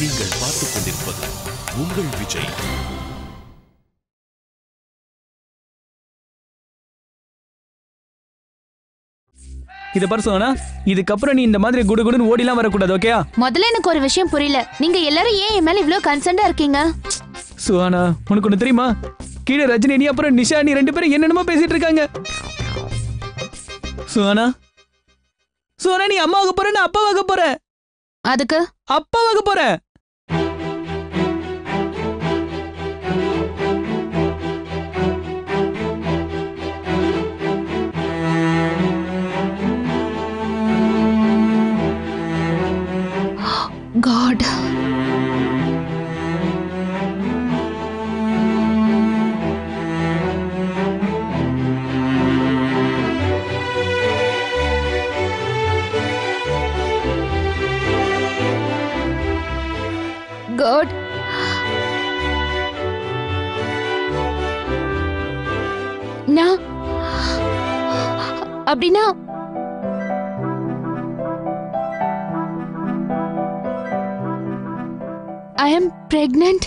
நீங்கள் பார்த்துக் கொண்டிருப்பது உங்கள் விஜய். இத பாரு சோனா, இதுக்கப்புறம் நீ இந்த மாதிரி குடுகுடுன்னு ஓடிலாம் வரக்கூடாது, ஓகேயா? முதல்ல எனக்கு ஒரு விஷயம் புரியல. நீங்க எல்லாரும் ஏன் என் மேல இவ்ளோ கன்சர்ன்டா இருக்கீங்க? சுஹானா, உனக்கு ஒண்ணு தெரியுமா? கீழே ரஜினி நீ அப்புறம் நிஷா நீ ரெண்டு பேரும் என்னென்னமோ பேசிட்டு இருக்காங்க. சுஹானா, சுஹானா நீ அம்மாவாக போற, நான் அப்பாவாக போறேன். அதுக்கு அப்பாவாக போறேன். God. God. நான் அப்படின்னா I am pregnant.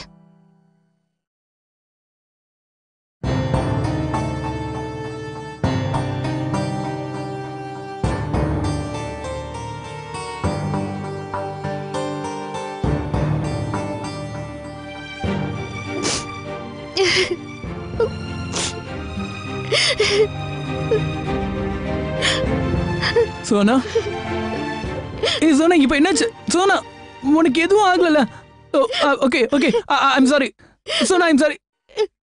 Sona, Sona இப்ப என்னாச்சு? சோனா உனக்கு எதுவும் ஆகல? Okay okay, I'm sorry Sona, I'm sorry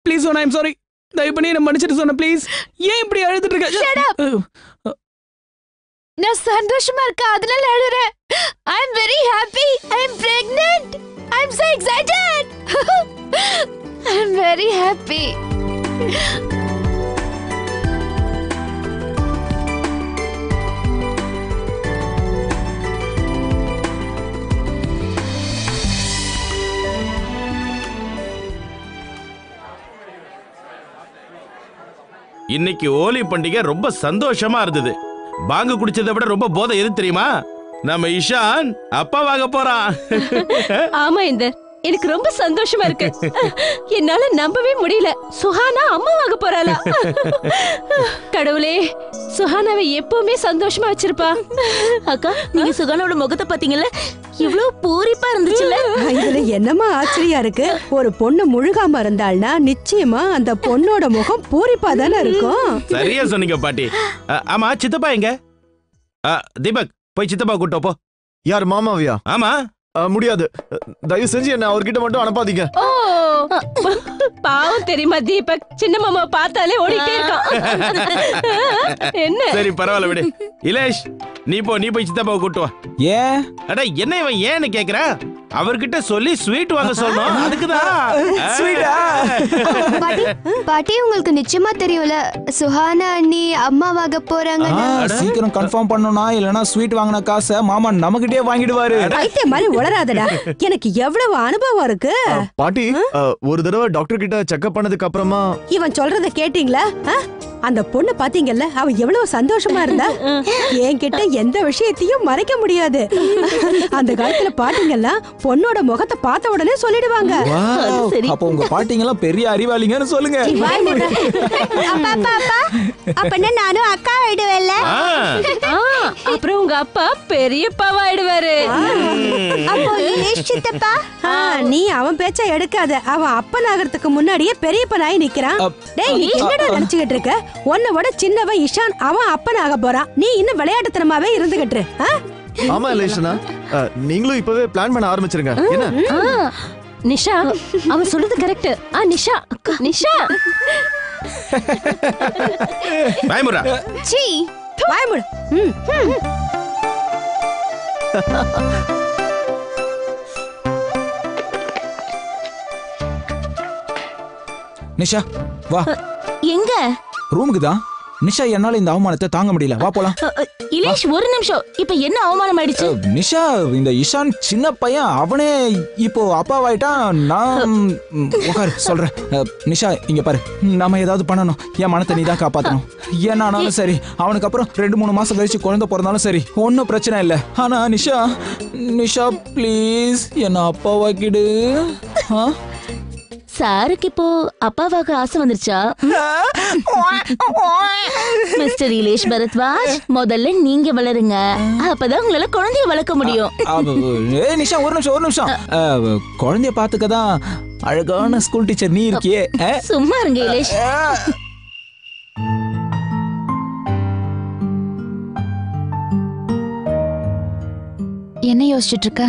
please Sona, I'm sorry. தயவு பண்ணி என்ன மன்னிச்சிட்டு சோனா ப்ளீஸ். ஏன் இப்படி அழுதுட்டு இருக்க? நான் சந்தோஷமா இருக்கேன், அதனால அழுறேன். I am very happy. I am pregnant. I am so excited. I am very happy. இன்னைக்கு ஹோலி பண்டிகை ரொம்ப சந்தோஷமா இருந்தது. பாங்கு குடிச்சதை விட ரொம்ப போதை எது தெரியுமா? நம்ம இஷான் அப்பாவாக போறான். ஆமா இந்தர், எனக்கு ரொம்ப சந்தோஷமா இருக்கு. என்னால நம்பவே முடியல. சுஹானா அம்மாவாக போறாளா? கடவுளே, சுஹானாவை எப்பவுமே சந்தோஷமா வச்சிருப்பா. அக்கா, நீங்க சுஹானாவோட முகத்தை பாத்தீங்கல்ல? இவ்வளவு பூரிப்பா இருந்துச்சுல்ல? இதுல என்னமா ஆச்சரியா இருக்கு? ஒரு பொண்ணு முழுகாம இருந்தாள்னா நிச்சயமா அந்த பொண்ணோட முகம் பூரிப்பா தானே இருக்கும். சரியா சொன்னீங்க பாட்டி. ஆமா, சித்தப்பா எங்க? தீபக், போய் சித்தப்பா கூட்டு போ. யார், மாமாவியா? ஆமா. முடியாது, தயவு செஞ்சு என்ன அவர்கிட்ட மட்டும் அனுப்பாதீங்க. ஓ, பாவம் தெரியுமா தீபக், சின்ன மாமா பார்த்தாலே ஓடிட்டே இருக்கான். என்ன? சரி பரவாயில்ல விடு. இலேஷ், நீ போய் சித்தப்பாவை கூட்டு வா. ஏன்? அட என்ன இவன் ஏன்னு கேக்குற? அவர்கிட்ட சொல்லி ஸ்வீட் வாங்க சொல்லணும். அதுக்குதான். பாட்டி, உங்களுக்கு நிச்சயமா தெரியும்ல சுஹானா அண்ணி அம்மாவாக போறாங்க. சீக்கிரம் கன்ஃபார்ம் பண்ணனும்னா, இல்லனா ஸ்வீட் வாங்குன காசை மாமா நமக்கிட்டே வாங்கிடுவாரு. ஐத்தே மாதிரி உளறாதடா, எனக்கு எவ்வளவு அனுபவம் இருக்கு. பாட்டி, ஒரு தடவை டாக்டர் கிட்ட செக்அப் பண்ணதுக்கு அப்புறமா இவன் சொல்றத கேட்டீங்களா? அந்த பொண்ணு பாத்தீங்கல்ல, அவ எவ்வளவு சந்தோஷமா இருந்தா. என்கிட்ட எந்த விஷயத்தையும் மறைக்க முடியாது. அந்த காலத்துல பாத்தீங்கல்ல, பொண்ணோட முகத்தை பார்த்த உடனே சொல்லிடுவாங்க. அப்ப உங்க பாட்டிங்கெல்லாம் பெரிய அறிவாளிங்கன்னு சொல்லுங்க. அப்பனா நானும் அக்கா ஆயிடுவேல்ல. அப்புறம் உங்க அப்பா பெரியப்பாவா ஆயிடுவாரு. அப்போ இலேஷ் சித்தப்பா, நீ அவன் பேச்ச எடுக்காத. அவன் அப்பன் ஆகிறதுக்கு முன்னாடியே பெரியப்பனாய் நிக்கிறான். டேய், நீ என்னடா நினைச்சுக்கிட்டு இருக்க? உன்னோட சின்னவன் இஷான், அவன் அப்பன் ஆக போறான். நீ இன்னும் விளையாட்டுத்தனமாவே இருந்துகிட்டு. ஆமா இலேஷனா, நீங்களும் இப்பவே பிளான் பண்ண ஆரம்பிச்சிருங்க. என்ன நிஷா, அவன் சொல்றது கரெக்ட். நிஷா, நிஷா பயமுறா. சீ, பயமுற. நிஷா வா. எங்க? ரூமுக்கு தான். நிஷா, என்னால இந்த அவமானத்தை தாங்க முடியல, வா போலாம். இலேஷ் ஒரு நிமிஷம், இப்ப என்ன அவமானம் ஆயிடுச்சு? நிஷா, இந்த இஷான் சின்ன பையன், அவனே இப்போ அப்பாவாயிட்டான். நான் உட்காரு சொல்றேன். நிஷா இங்க பாரு, நாம ஏதாவது பண்ணணும். என் மனத்தை நீ தான் காப்பாத்தணும். என்ன ஆனாலும் சரி, அவனுக்கு அப்புறம் 2-3 மாசம் கழிச்சு குழந்தை பிறந்தாலும் சரி, ஒன்னும் பிரச்சனை இல்லை. ஆனா நிஷா, நிஷா ப்ளீஸ் என்ன அப்பாவாக்கிடு. சாருக்கு இப்போ அப்பாவாக ஆசை வந்துருச்சா? மிஸ்டர் இலேஷ் பரத்வாஜ், முதல்ல நீங்க வளருங்க, அப்பதான் உங்களால குழந்தைய வளர்க்க முடியும். நிஷா ஒரு நிமிஷம். குழந்தைய பாத்துக்கதான் அழகான ஸ்கூல் டீச்சர் நீ இருக்கியே. சும்மா இருங்க இலேஷ். என்ன யோசிச்சுட்டு இருக்க?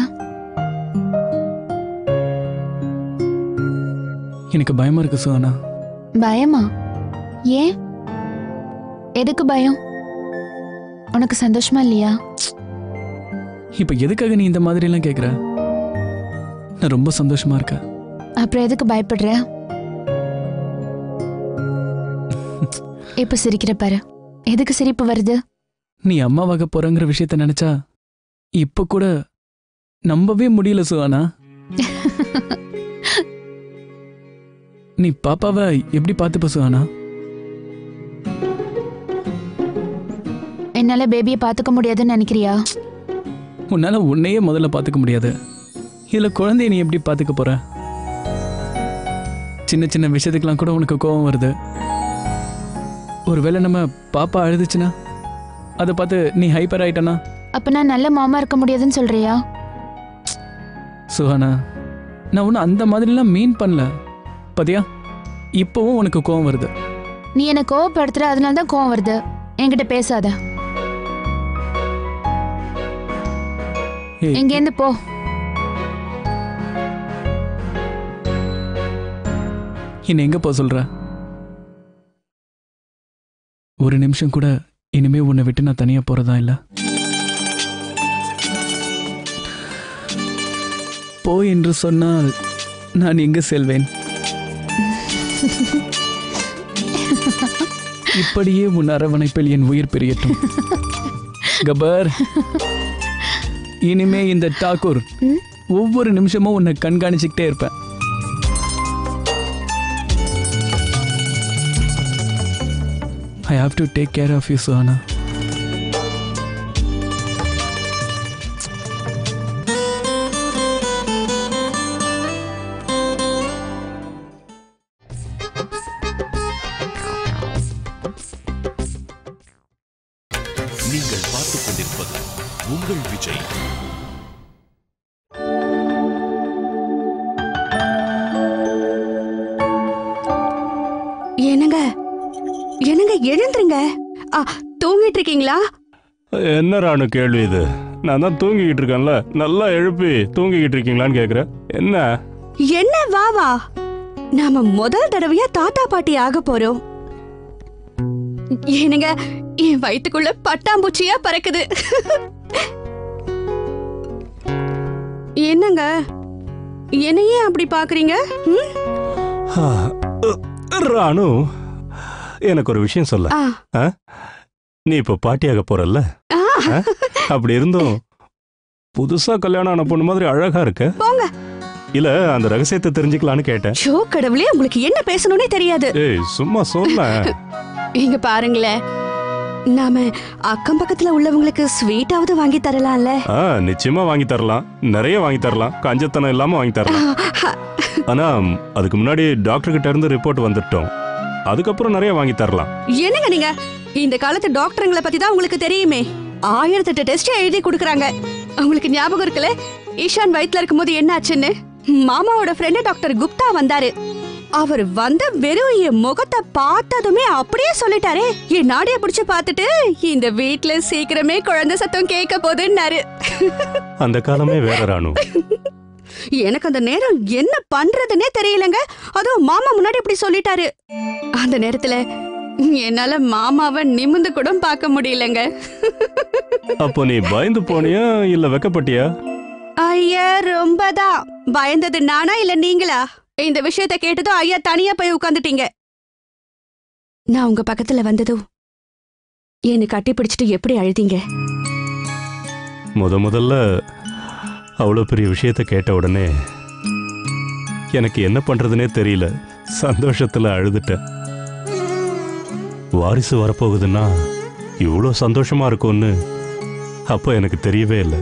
எனக்கு பயமா இருக்கு சுஹானா. பயமா? ஏன்? எதுக்கு பயம்? உனக்கு சந்தோஷமா இல்லையா? இப்ப எதுக்காக நீ இந்த மாதிரி எல்லாம் கேக்குற? நான் ரொம்ப சந்தோஷமா இருக்கேன். அப்புறம் எதுக்கு பயப்படுற? இப்ப சிரிக்கிற பாரு. எதுக்கு சிரிப்பு வருது? நீ அம்மாவாக போறங்கிற விஷயத்த நினைச்சா இப்ப கூட நம்பவே முடியல சுஹானா. நீ பாப்பாவை எப்படி பார்த்துப்ப சுஹானா? என்னால பேபியை பாத்துக்க முடியாதுன்னு நினைக்கிறியா? உன்னால உன்னையே முதல்ல பார்த்துக்க முடியாது, இதுல குழந்தைய நீ எப்படி பார்த்துக்க போற? சின்ன சின்ன விஷயத்துக்கெல்லாம் கூட உனக்கு கோபம் வருது. ஒருவேளை நம்ம பாப்பா அழுதுச்சுன்னா அதை பார்த்து நீ ஹைப்பர் ஆயிட்டனா? அப்ப நான் நல்ல மாமா இருக்க முடியாதுன்னு சொல்றியா? சுஹானா, நான் ஒன்னும் அந்த மாதிரிலாம் மீன் பண்ணல. பாத்தியா, இப்பவும் உனக்கு கோவம் வருது. நீ என்ன கோவப்படுத்துற, அதனால தான் கோவம் வருது. என்கிட்ட பேசாத. ஏய், எங்கேருந்து போ. என்ன எங்க போ சொல்ற? ஒரு நிமிஷம் கூட இனிமே உன்னை விட்டு நான் தனியா போறதா இல்ல. போ என்று சொன்னால் நான் எங்க செல்வேன்? இப்படியே உன் அரவணைப்பில் என் உயிர் பிரியட்டும். கபர், இனிமே இந்த டாக்கூர் ஒவ்வொரு நிமிஷமும் உன்னை கண்காணிச்சுக்கிட்டே இருப்பேன். I have to take care of you, Suhana. நீங்கள் பார்த்துக் கொண்டிருப்பது உங்கள் விஜய். என்னங்க என்னங்க எழுந்துருங்க. தூங்கிட்டு இருக்கீங்களா? என்ன ராணு கேள்வி இது? நான் தான் தூங்கிக்கிட்டு இருக்கேன்ல, நல்லா எழுப்பி தூங்கிக்கிட்டு இருக்கீங்களான்னு கேக்குறேன். என்ன என்ன வா வா, நாம முதல் தடவையா தாத்தா பாட்டி ஆக போறோம். என்னங்க, என் வயித்துக்குள்ள பட்டாம்பூச்சியா பறக்குது. என்னங்க, என்னையே அப்படி பாக்குறீங்க? ராணு, எனக்கு ஒரு விஷயம் சொல்ல. நீ இப்ப பாட்டியாக போறல்ல, அப்படி இருந்தும் புதுசா கல்யாணம் ஆன பொண்ணு மாதிரி அழகா இருக்க. இல்ல, அந்த ரகசியத்தை தெரிஞ்சுக்கலான்னு கேட்டேன். ஷோ கடவுளே, உங்களுக்கு என்ன பேசணும்னே தெரியாது. ஏய், சும்மா சொல்ல. இங்க பாருங்களேன், நாம அக்கம் பக்கத்துல உள்ளவங்களுக்கு ஸ்வீட்டாவது வாங்கி தரலாம்ல? நிச்சயமா வாங்கி தரலாம், நிறைய வாங்கி தரலாம், கஞ்சத்தனம் இல்லாம வாங்கி தரலாம். ஆனா அதுக்கு முன்னாடி டாக்டர் கிட்ட இருந்து ரிப்போர்ட் வந்துட்டோம், அதுக்கப்புறம் நிறைய வாங்கி தரலாம். என்னங்க நீங்க, இந்த காலத்து டாக்டருங்களை பத்தி தான் உங்களுக்கு தெரியுமே. 1008 டெஸ்ட் எழுதி கொடுக்கறாங்க. உங்களுக்கு ஞாபகம் இருக்குல்ல, ஈஷான் வயித்துல இருக்கும்போது என்ன ஆச்சுன்னு? மாமாவோட ஃப்ரெண்ட் டாக்டர் குப்தா வந்தாரு. அவர் வந்த வெறும் என் முகத்தை பார்த்ததுமே அப்படியே சொல்லிட்டாரே, என் நாடிய பிடிச்சு பார்த்துட்டு இந்த வீட்டுல சீக்கிரமே குழந்தை சத்தம் கேட்க போதுன்னாரு. அந்த காலமே வேற ராணு. எனக்கு அந்த நேரம் என்ன பண்றதுன்னே தெரியலங்க. அதுவும் மாமா முன்னாடி இப்படி சொல்லிட்டாரு. அந்த நேரத்துல என்னால மாமாவை நிமிந்து கூட பார்க்க முடியலங்க. அப்போ நீ பயந்து போனியா இல்ல வெக்கப்பட்டியா? ஐயா, ரொம்பதான் பயந்தது நானா இல்ல நீங்களா? இந்த விஷயத்தை கேட்டதும் ஐயா தனியா போய் உட்கார்ந்துட்டீங்க. நான் உங்க பக்கத்துல வந்ததும் என்னை கட்டி பிடிச்சிட்டு எப்படி அழுதீங்க? முதல்ல அவ்வளோ பெரிய விஷயத்த கேட்ட உடனே எனக்கு என்ன பண்றதுனே தெரியல. சந்தோஷத்துல அழுதுட்டேன். வாரிசு வரப்போகுதுன்னா இவ்வளோ சந்தோஷமா இருக்கும்னு அப்போ எனக்கு தெரியவே இல்லை.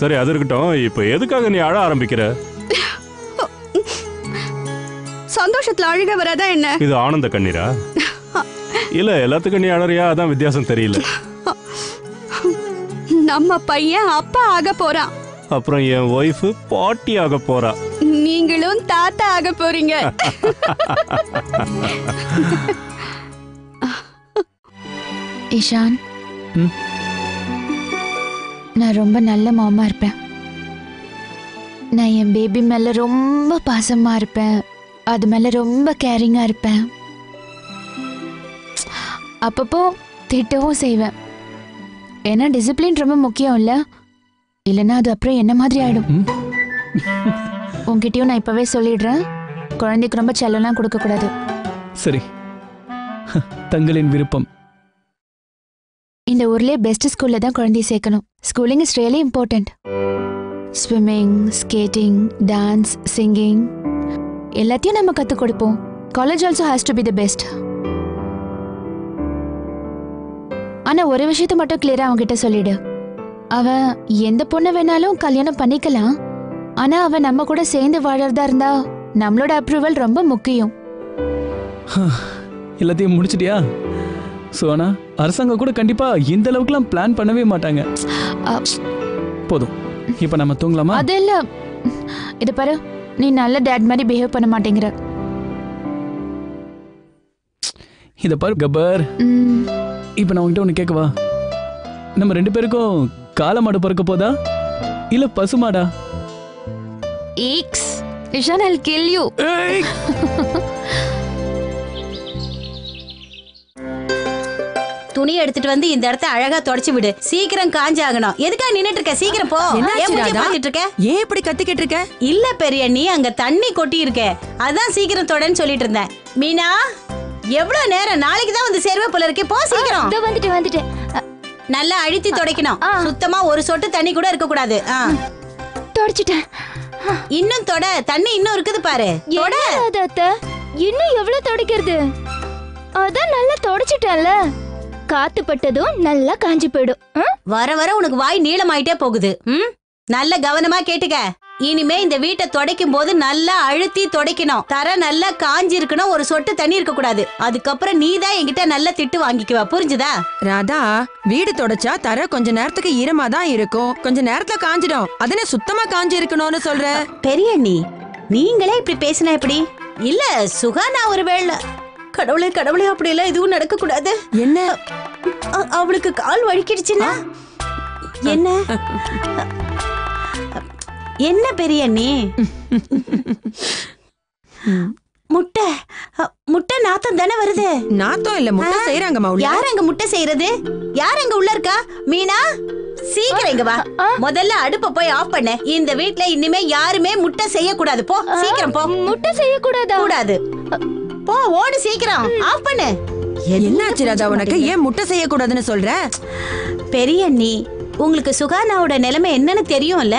சரி, அது இருக்கட்டும். இப்போ எதுக்காக நீ அழ ஆரம்பிக்கிற? சந்தோஷத்துல அழுக வராதா என்ன? இது ஆனந்த கண்ணீரா? இல்ல எல்லாத்துக்கும் நீ அழறியா? அதான் வித்தியாசம் தெரியல. நம்ம பையன் அப்பா ஆக போறான். அப்புறம் என் ஒய்ஃப் பாட்டி ஆக போறா. நீங்களும் தாத்தா ஆக போறீங்க. இஷான், நான் ரொம்ப நல்ல மாமா இருப்பேன். நான் என் பேபி மேல ரொம்ப பாசமா இருப்பேன். அது மேல ரொம்ப கேரிங்கா இருப்பேன். அப்பப்போ திட்டவும் செய்வேன். ஏன்னா டிசிப்ளின் ரொம்ப முக்கியம் இல்ல? இல்லைன்னா அது அப்புறம் என்ன மாதிரி ஆயிடும். உன்கிட்டயும் நான் இப்பவே சொல்லிடுறேன், குழந்தைக்கு ரொம்ப செல்லம்லாம் கொடுக்க கூடாது. சரி, தங்களின் விருப்பம். இந்த ஊர்லயே பெஸ்ட் ஸ்கூல்ல தான் குழந்தைய சேர்க்கணும். Schooling is really important. Swimming, skating, dance, singing எல்லாத்தையும் நம்ம கத்து கொடுப்போம். College also has to be the best. ஆனா ஒரு விஷயத்தை மட்டும் கிளியரா அவன்கிட்ட சொல்லிடு. அவன் எந்த பொண்ணை வேணாலும் கல்யாணம் பண்ணிக்கலாம். ஆனா அவன் நம்ம கூட சேர்ந்து வாழறதா இருந்தா நம்மளோட அப்ரூவல் ரொம்ப முக்கியம். எல்லாத்தையும் முடிச்சிட்டியா சோனா? அரசாங்கம் கூட கண்டிப்பா இந்த அளவுக்குலாம் பிளான் பண்ணவே மாட்டாங்க. போதும், இப்ப நம்ம தூங்கலாமா? அது இல்ல, இத பாரு, நீ நல்ல டேட் மாதிரி பிஹேவ் பண்ண மாட்டேங்கிற. இத பாரு கபர், இப்ப நான் உன்கிட்ட ஒண்ணு கேட்கவா? நம்ம 2 பேருக்கும் காளை மாடு பிறக்க போதா இல்ல பசுமாடா? Ex Ishan, I'll kill you. துணி எடுத்துட்டு வந்து இந்த இடத்த அழகா தொடச்சு விடு. சீக்கிரம் காஞ்சாகணும். எதுக்கா நின்னுட்டு இருக்க? சீக்கிரம் போ. ஏன் இப்படி கத்திக்கிட்டு இருக்க? இல்ல பெரிய, நீ அங்க தண்ணி கொட்டி இருக்க, அதான் சீக்கிரம் தொடன்னு சொல்லிட்டு இருந்தேன். மீனா, எவ்வளவு நேரம்? நாளைக்கு தான் வந்து சேர்வே போல இருக்கே. போ சீக்கிரம். வந்துட்டேன். நல்லா அழுத்தி துடைக்கணும். சுத்தமா ஒரு சொட்டு தண்ணி கூட இருக்க கூடாது. தொடச்சிட்டேன். இன்னும் தொட, தண்ணி இன்னும் இருக்குது பாரு. தொட. இன்னும் எவ்வளவு துடைக்கிறது? அதான் நல்லா தொடச்சிட்டேன்ல. காத்து பட்டதும் நல்லா காஞ்சி போயிடும். வர வர உனக்கு வாய் நீளமாயிட்டே போகுது. நல்ல கவனமா கேட்டுக்க. இனிமே இந்த வீட்டை துடைக்கும் போது நல்லா அழுத்தி துடைக்கணும். தர நல்லா காஞ்சி இருக்கணும். ஒரு சொட்டு தண்ணி இருக்க கூடாது. அதுக்கப்புறம் நீ தான் என்கிட்ட நல்லா திட்டு வாங்கிக்குவா. புரிஞ்சுதா? ராதா, வீடு தொடச்சா தர கொஞ்ச நேரத்துக்கு ஈரமா தான் இருக்கும். கொஞ்ச நேரத்துல காஞ்சிடும். அதனே சுத்தமா காஞ்சி இருக்கணும்னு சொல்ற. பெரிய நீ, நீங்களே இப்படி பேசினா எப்படி? இல்ல சுகானா ஒருவேளை. கடவுளே கடவுளே, அப்படி எல்லாம் எதுவும் நடக்க கூடாது. என்ன? அவளுக்கு கால் வலிக்கிடுச்சுன்னா என்ன? என்ன பெரிய நீ? முட்டை முட்டை நாத்தம் தானே வருது. நாத்தம் இல்ல, முட்டை செய்யறாங்கம்மா. யார் அங்க முட்டை செய்யறது? யார் அங்க உள்ள இருக்கா? மீனா, சீக்கிரம் இங்க வா. முதல்ல அடுப்ப போய் ஆஃப் பண்ணு. இந்த வீட்ல இனிமே யாருமே முட்டை செய்ய கூடாது. போ சீக்கிரம் போ. முட்டை செய்ய கூடாதா? கூடாது. போ, ஓடு சீக்கிரம். ஆஃப் பண்ணு. என்னாச்சு ராதா உனக்கு? ஏன் முட்டை செய்ய கூடாதுன்னு சொல்ற? பெரிய நீ, உங்களுக்கு சுகானாவோட நிலைமை என்னன்னு தெரியும்ல?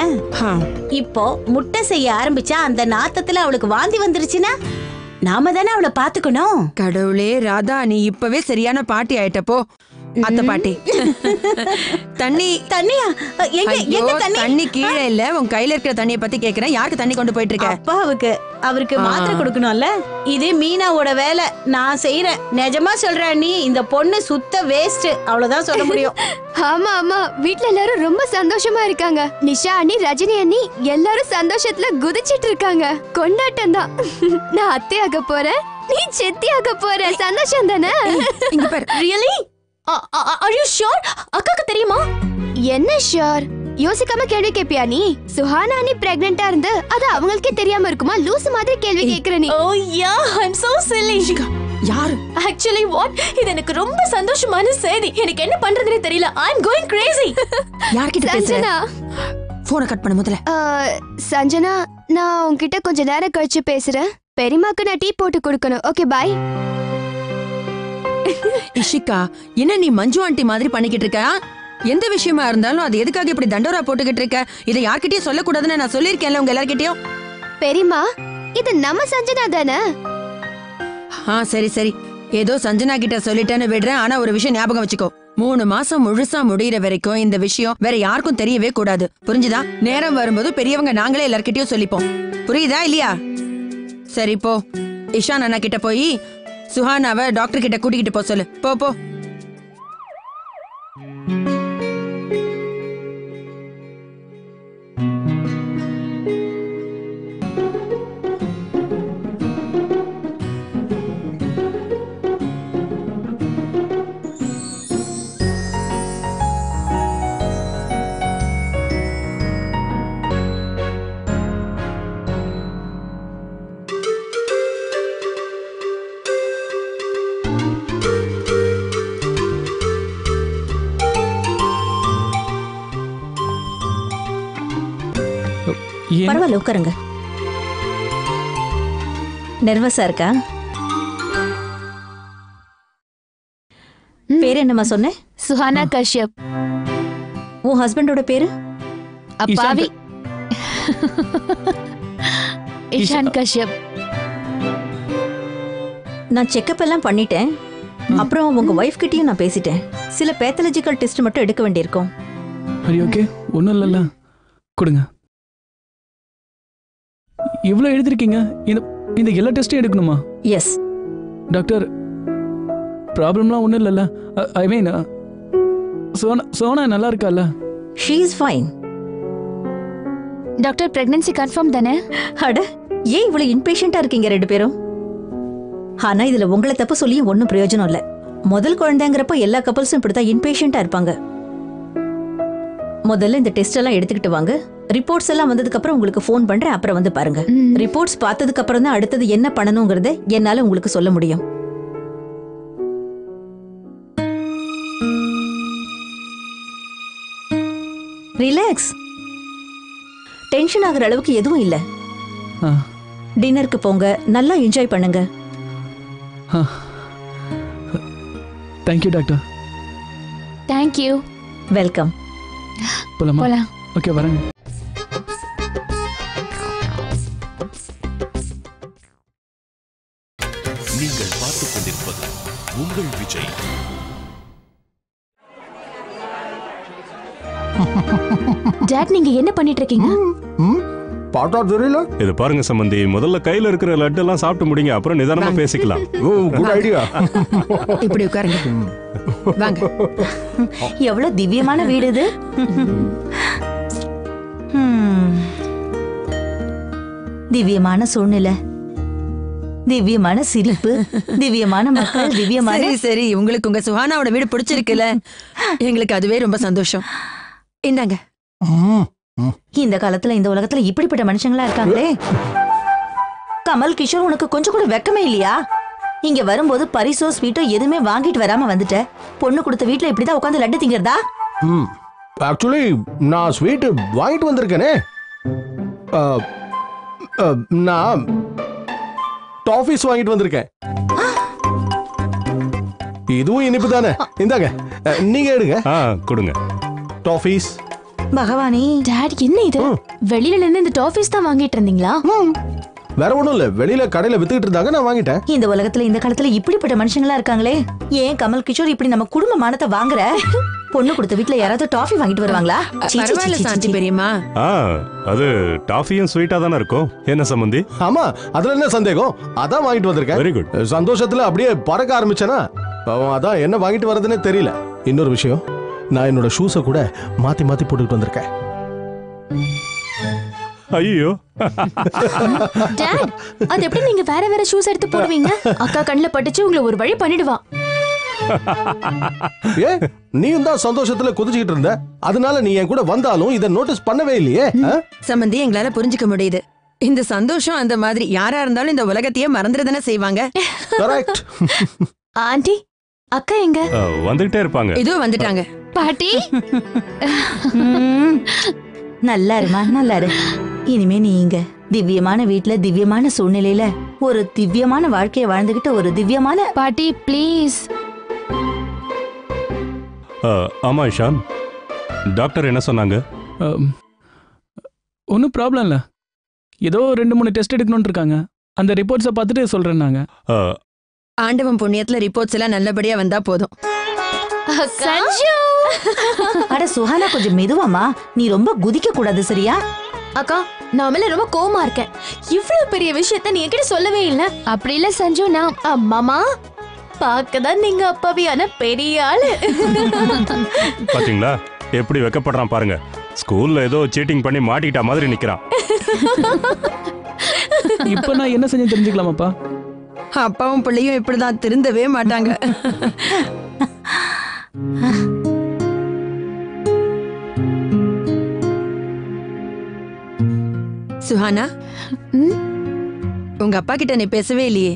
இப்போ முட்டை செய்ய ஆரம்பிச்சா அந்த நாத்தத்துல அவளுக்கு வாந்தி வந்துருச்சுன்னா நாம தானே அவளை பாத்துக்கணும். கடவுளே ராதா, நீ இப்பவே சரியான பாட்டி ஆயிட்டப்போ. அத்த பாட்டி, தண்ணி. தண்ணியா? தண்ணி கீழே இல்ல, உன் கையில இருக்கிற தண்ணியை பத்தி கேக்குறேன். யாருக்கு தண்ணி கொண்டு போயிட்டு இருக்க? அப்பாவுக்கு. அவருக்கு மாத்திரை கொடுக்கணும்ல. இது மீனாவோட வேலை, நான் செய்யறேன். நிஜமா சொல்றேன், நீ இந்த பொண்ணு சுத்த வேஸ்ட், அவ்வளவுதான் சொல்ல முடியும். ஆமா ஆமா, வீட்ல எல்லாரும் ரொம்ப சந்தோஷமா இருக்காங்க. நிஷா அண்ணி, ரஜினி அண்ணி எல்லாரும் சந்தோஷத்துல குதிச்சிட்டு இருக்காங்க. கொண்டாட்டம் தான். நான் அத்தையாக போறேன், நீ செத்தியாக போற. சந்தோஷம் தானே? இங்க பாரு. ரியலி? Are you sure? அக்காக்கு தெரியுமா? என்ன ஷூர்? யோசிக்காம கேள்வி கேப்பியா நீ? சுஹானா அண்ணி பிரெக்னன்ட்டா இருந்து அது அவங்களுக்கே தெரியாம இருக்குமா? லூசு மாதிரி கேள்வி கேக்குற நீ. ஓ யா, ஐ அம் சோ சில்லி. யார்? Actually what? இது எனக்கு ரொம்ப சந்தோஷமான செய்தி. எனக்கு என்ன பண்றதுனே தெரியல. ஐ அம் கோயிங் கிரேசி. யார்கிட்ட பேசுற? சஞ்சனா, போனை கட் பண்ணு முதல்ல. சஞ்சனா, நான் உன்கிட்ட கொஞ்ச நேரம் கழிச்சு பேசுறேன். பெரியமாக்கு நான் டீ போட்டு கொடுக்கணும். Okay bye. இஷிகா, என்ன நீ மஞ்சு ஆண்டி மாதிரி பண்ணிக்கிட்டு இருக்க? எந்த விஷயமா இருந்தாலும் அது எதுக்காக இப்படி தண்டோரா போட்டுக்கிட்டு இருக்க? இதை யார்கிட்டயும் சொல்லக்கூடாதுன்னு நான் சொல்லியிருக்கேன்ல உங்க எல்லார்கிட்டயும். பெரியமா, இது நம்ம சஞ்சனா தானே? சரி சரி, ஏதோ சஞ்சனா கிட்ட சொல்லிட்டேன்னு விடுறேன். ஆனா ஒரு விஷயம் ஞாபகம் வச்சுக்கோ, 3 மாசம் முழுசா முடியிற வரைக்கும் இந்த விஷயம் வேற யாருக்கும் தெரியவே கூடாது. புரிஞ்சுதா? நேரம் வரும்போது பெரியவங்க நாங்களே எல்லார்கிட்டயும் சொல்லிப்போம். புரியுதா இல்லையா? சரி போ, இஷான் அண்ணா கிட்ட போய் சுஹானாவை டாக்டர் கிட்ட கூட்டிக்கிட்டு போ சொல்லு. போ போ. பரவாயில்ல, உட்காருங்க. நர்வஸா இருக்கா? பேர் என்னம்மா சொன்ன? சுஹானா கஷ்யப். உன் ஹஸ்பண்டோட பேரு? அப்பாவி. இஷான் கஷ்யப். நான் செக்கப் எல்லாம் பண்ணிட்டேன். அப்புறம் உங்க வைஃப் கிட்டயும் நான் பேசிட்டேன். சில பேத்தாலஜிக்கல் டெஸ்ட் மட்டும் எடுக்க வேண்டியிருக்கும். ஓகே, ஒன்றும் இல்லைல்ல, கொடுங்க. இவ்வளோ எழுதிருக்கீங்க, இந்த எல்லா டெஸ்ட்டும் எடுக்கணுமா? எஸ் டாக்டர், ப்ராப்ளம்லாம் ஒன்றும் இல்லைல்ல? ஐ மீன் சோனா நல்லா இருக்கால? She is fine. Doctor, pregnancy confirm தானே? அட, ஏன் இவ்வளவு இன்பேஷண்டா இருக்கீங்க 2 பேரும்? ஆனா இதுல உங்களை தப்பு சொல்லி ஒன்னும் பிரயோஜனம் இல்ல. முதல் குழந்தைங்கிறப்ப எல்லா கப்பல்ஸும் இப்படிதான் இன்பேஷண்டா இருப்பாங்க. முதல்ல இந்த டெஸ்ட் எல்லாம் எடுத்துக்கிட்டு வாங்க. ரிப்போர்ட்ஸ் எல்லாம் வந்ததுக்கு அப்புறம் உங்களுக்கு ஃபோன் பண்றேன். அப்புறம் வந்து பாருங்க. ரிப்போர்ட்ஸ் பார்த்ததுக்கு அப்புறம் தான் அடுத்தது என்ன பண்ணணும்ங்கறத என்னால உங்களுக்கு சொல்ல முடியும். ரிலாக்ஸ். டென்ஷன் ஆகுற அளவுக்கு எதுவும் இல்ல. டின்னருக்கு போங்க, நல்லா என்ஜாய் பண்ணுங்க. Thank you doctor. தேங்க்யூ. வெல்கம். போலாம். ஓகே, வரேங்க. நீங்கள் பார்த்துக் கொண்டிருப்பது உங்கள் விஜய். டாட், நீங்க என்ன பண்ணிட்டு இருக்கீங்க? பாட்டா தெரியல. இது பாருங்க சம்பந்தி, முதல்ல கையில இருக்கிற லட்டு எல்லாம் சாப்பிட்டு முடிங்க, அப்புறம் நிதானமா பேசிக்கலாம். Good idea. இப்படி உட்காருங்க. வாங்க. எவ்வளவு திவ்யமான வீடு இது. திவ்யமான சூழ்நிலை, திவ்யமான சிரிப்பு, திவ்யமான மக்கள், திவ்யமான. சரி சரி, உங்களுக்கு உங்க சுஹானாவோட வீடு பிடிச்சிருக்குல்ல? எங்களுக்கு அதுவே ரொம்ப சந்தோஷம். இந்தாங்க. இந்த காலத்துல இந்த உலகத்துல இப்படிப்பட்ட மனுஷங்களா இருக்காங்களே. கமல் கிஷோர், உனக்கு கொஞ்சம் கூட வெக்கமே இல்லையா? இங்க வரும்போது பரிசோ ஸ்வீட்டோ எதுவுமே வாங்கிட்டு வராம வந்துட்ட. பொண்ணு கொடுத்த வீட்டுல இப்படிதான் உட்காந்து லட்டு திங்கிறதா? ஆக்சுவலி நான் ஸ்வீட் வாங்கிட்டு வந்திருக்கேனே. நான் டாஃபீஸ் வாங்கிட்டு வந்திருக்கேன். இதுவும் இனிப்பு தானே. இந்தாங்க, நீங்க எடுங்க. கொடுங்க. டாஃபீஸ். பகவானே, டாட் என்ன இது? வெளியில இருந்து இந்த டாஃபீஸ் தான் வாங்கிட்டு இருந்தீங்களா? வேற ஒண்ணும் இல்ல, வெளியில கடையில வித்துக்கிட்டு இருந்தாங்க, நான் வாங்கிட்டேன். இந்த உலகத்துல இந்த காலத்துல இப்படிப்பட்ட மனுஷங்களா இருக்காங்களே. ஏன் கமல் கிஷோர் இப்படி நம்ம குடும்ப மானத்தை வாங்குற? பொண்ணு கொடுத்த வீட்டுல யாராவது டாஃபி வாங்கிட்டு வருவாங்களா? பரவாயில்ல சாந்தி பெரியம்மா. அது டாஃபியும் ஸ்வீட்டா தானே இருக்கும். என்ன சம்பந்தி? ஆமா, அதுல என்ன சந்தேகம்? அதான் வாங்கிட்டு வந்திருக்கேன். Very good. சந்தோஷத்துல அப்படியே பறக்க ஆரம்பிச்சேனா, அதான் என்ன வாங்கிட்டு வரதுன்னே தெரியல. இன்னொரு விஷயம், நான் என்னோட ஷூஸை கூட மாத்தி மாத்தி போட்டுக்கிட்டு வந்திருக்கேன். ஐயோ, டாட், அது எப்படி நீங்க வேற வேற ஷூஸ் எடுத்து போடுவீங்க? அக்கா கண்ணுல பட்டுச்சு, உங்களை ஒரு வழி பண்ணிடுவா. ஏ, நீயும் தான் சந்தோஷத்துல குதிச்சுக்கிட்டு இருந்த, அதனால நீ என் கூட வந்தாலும் இதை நோட்டீஸ் பண்ணவே இல்லையே. சம்பந்தி, எங்களால புரிஞ்சுக்க முடியுது. இந்த சந்தோஷம் அந்த மாதிரி யாரா இருந்தாலும் இந்த உலகத்தையே மறந்துடுதானே செய்வாங்க. கரெக்ட். ஆண்டி, அக்கா எங்க? வந்துகிட்டே இருப்பாங்க. இதோ வந்துட்டாங்க. பாட்டி, நல்லா இருமா, நல்லா இரு. இனிமே நீ இங்க திவ்யமான வீட்டுல திவ்யமான சூழ்நிலையில ஒரு திவ்யமான வாழ்க்கையை வாழ்ந்துகிட்டு ஒரு திவ்யமான பாட்டி ப்ளீஸ். ஆமா இஷான், டாக்டர் என்ன சொன்னாங்க? ஒன்றும் ப்ராப்ளம் இல்லை, ஏதோ 2-3 டெஸ்ட் எடுக்கணும்னு இருக்காங்க. அந்த ரிப்போர்ட்ஸை பார்த்துட்டு சொல்றேன்னாங்க. ஆண்டவன் புண்ணியத்துல ரிப்போர்ட்ஸ் எல்லாம் நல்லபடியா வந்தா போதும். சஞ்சு, அட சுஹானா கொஞ்சம் மெதுவாமா, நீ ரொம்ப குதிக்க கூடாது சரியா? அக்கா நான் மேல ரொம்ப கோவமா இருக்கேன். இவ்வளவு பெரிய விஷயத்த நீ என்கிட்ட சொல்லவே இல்ல. அப்படி இல்ல சஞ்சு, நான் அம்மாமா பாக்கதான் நீங்க அப்பாவியான பெரிய ஆளு. பாத்தீங்களா எப்படி வெக்கப்படுறான் பாருங்க. ஸ்கூல்ல ஏதோ சீட்டிங் பண்ணி மாட்டிக்கிட்ட மாதிரி நிக்கிறான். இப்ப நான் என்ன செஞ்சு தெரிஞ்சுக்கலாமாப்பா? அப்பாவும் பிள்ளையும் இப்படிதான் திருந்தவே மாட்டாங்க. சுஹானா, உங்க அப்பா கிட்ட நீ பேசவே இல்லையே?